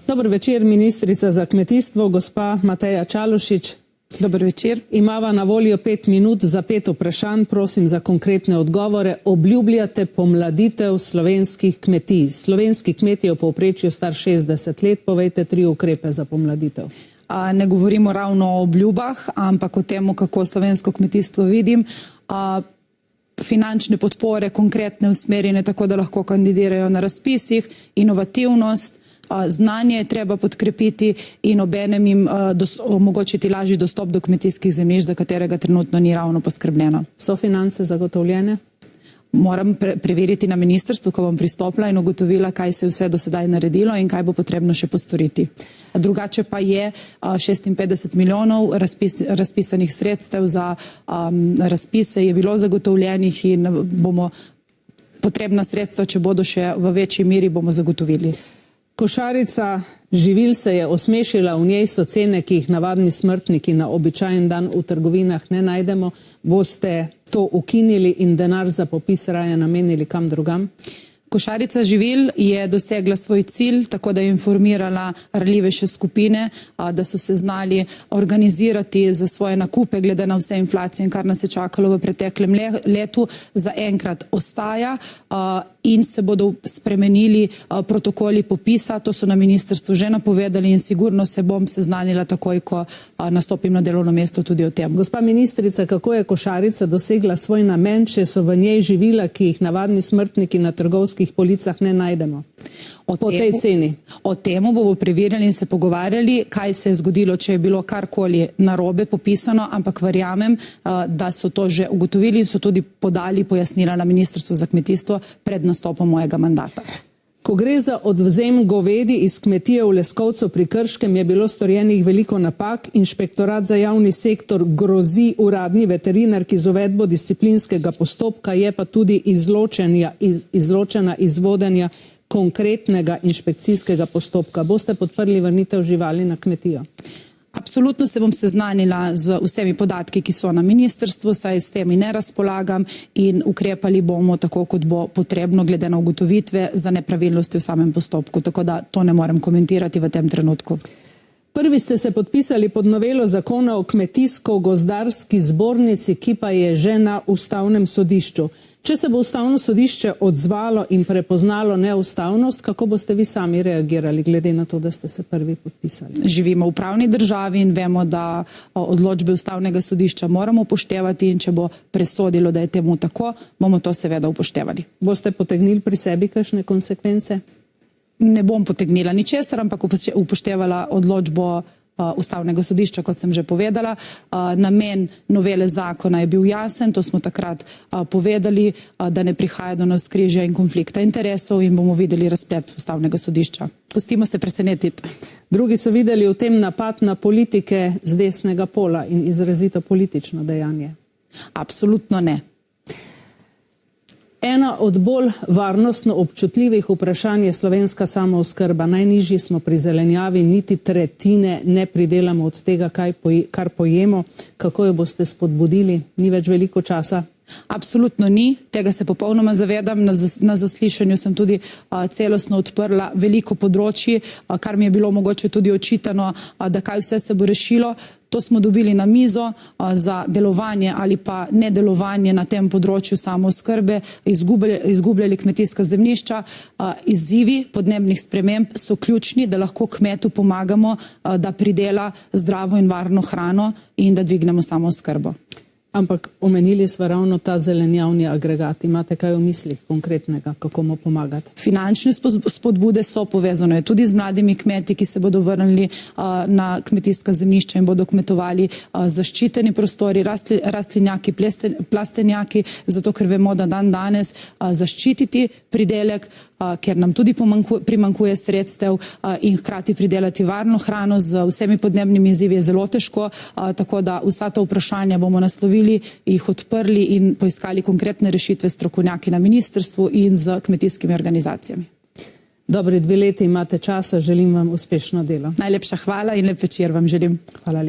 Dober večer, ministrica za kmetijstvo, gospa Mateja Čalušić. Dober večer. Imava na voljo 5 minut za 5 vprašanj, prosim za konkretne odgovore. Obljubljate pomladitev slovenskih kmetij. Slovenski kmet je v povprečju star 60 let. Povejte 3 ukrepe za pomladitev. Ne govorimo ravno o obljubah, ampak o tem, kako slovensko kmetijstvo vidim. Finančne podpore, konkretne usmerjene, tako da lahko kandidirajo na razpisih, inovativnost, znanje je treba podkrepiti in obenem jim omogočiti lažji dostop do kmetijskih zemljišč, za katerega trenutno ni ravno poskrbljeno. So finance zagotovljene? Moram preveriti na ministrstvu, ko bom pristopila in ugotovila, kaj se je vse do sedaj naredilo in kaj bo potrebno še postoriti. Drugače pa je 56 milijonov razpisanih sredstev za razpise je bilo zagotovljenih in bomo potrebna sredstva, če bodo še v večji meri, bomo zagotovili. Košarica živil se je osmešila, v njej so cene, ki jih navadni smrtniki na običajen dan v trgovinah ne najdemo. Boste to ukinili in denar za popis raje namenili kam drugam? Košarica živil je dosegla svoj cilj, tako da je informirala ranljivejše skupine, da so se znali organizirati za svoje nakupe glede na vse inflacije in kar nas je čakalo v preteklem letu. Zaenkrat ostaja in se bodo spremenili protokoli popisa. To so na ministrstvu že napovedali in sigurno se bom seznanila takoj, ko nastopim na delovno mesto tudi o tem. Gospa ministrica, kako je košarica dosegla svoj namen, če so v njej živila, ki jih navadni smrtniki na trgovskih policah ne najdemo? Po tej ceni. O temu bomo preverjali in se pogovarjali, kaj se je zgodilo, če je bilo karkoli narobe popisano, ampak verjamem, da so to že ugotovili in so tudi podali pojasnila na Ministrstvo za kmetijstvo pred nastopom mojega mandata. Ko gre za odvzem govedi iz kmetije v Leskovcu pri Krškem, je bilo storjenih veliko napak. Inšpektorat za javni sektor grozi uradni veterinarki z uvedbo disciplinskega postopka, je pa tudi izločena iz vodenja konkretnega inšpekcijskega postopka. Boste podprli vrnitev živali na kmetijo? Absolutno se bom seznanila z vsemi podatki, ki so na ministrstvu, saj s temi ne razpolagam in ukrepali bomo tako, kot bo potrebno, glede na ugotovitve za nepravilnosti v samem postopku. Tako da to ne morem komentirati v tem trenutku. Prvi ste se podpisali pod novelo zakona o kmetijsko-gozdarski zbornici, ki pa je že na Ustavnem sodišču. Če se bo Ustavno sodišče odzvalo in prepoznalo neustavnost, kako boste vi sami reagirali, glede na to, da ste se prvi podpisali? Živimo v pravni državi in vemo, da odločbe Ustavnega sodišča moramo upoštevati in če bo presodilo, da je temu tako, bomo to seveda upoštevali. Boste potegnili pri sebi kakšne konsekvence? Ne bom potegnila ničesar, ampak upoštevala odločbo Ustavnega sodišča, kot sem že povedala. Namen novele zakona je bil jasen, to smo takrat povedali, da ne prihaja do navzkrižja in konflikta interesov in bomo videli razplet Ustavnega sodišča. Pustimo se presenetiti. Drugi so videli v tem napad na politike z desnega pola in izrazito politično dejanje. Absolutno ne. Ena od bolj varnostno občutljivih vprašanj je slovenska samooskrba. Najnižji smo pri zelenjavi, niti tretjine ne pridelamo od tega, kar pojemo. Kako jo boste spodbudili? Ni več veliko časa? Absolutno ni, tega se popolnoma zavedam. Na zaslišanju sem tudi celostno odprla veliko področji, kar mi je bilo mogoče tudi očitano, da kaj vse se bo rešilo. To smo dobili na mizo za delovanje ali pa nedelovanje na tem področju samooskrbe, izgubljali kmetijska zemljišča. Izzivi podnebnih sprememb so ključni, da lahko kmetu pomagamo, da pridela zdravo in varno hrano in da dvignemo samooskrbo. Ampak omenili smo ravno ta zelenjavni agregat. Imate kaj v mislih konkretnega, kako mu pomagati? Finančne spodbude so povezane tudi z mladimi kmeti, ki se bodo vrnili na kmetijska zemljišča in bodo kmetovali, zaščiteni prostori, rastlinjaki, plastenjaki, zato ker vemo, da dan danes zaščititi pridelek, ker nam tudi primanjkuje sredstev in hkrati pridelati varno hrano z vsemi podnebnimi izzivi je zelo težko, tako da vsa ta vprašanja bomo naslovili, jih odprli in poiskali konkretne rešitve strokovnjaki na ministrstvu in z kmetijskimi organizacijami. Dobri 2 leti imate časa, želim vam uspešno delo. Najlepša hvala in lep večer vam želim. Hvala lepa.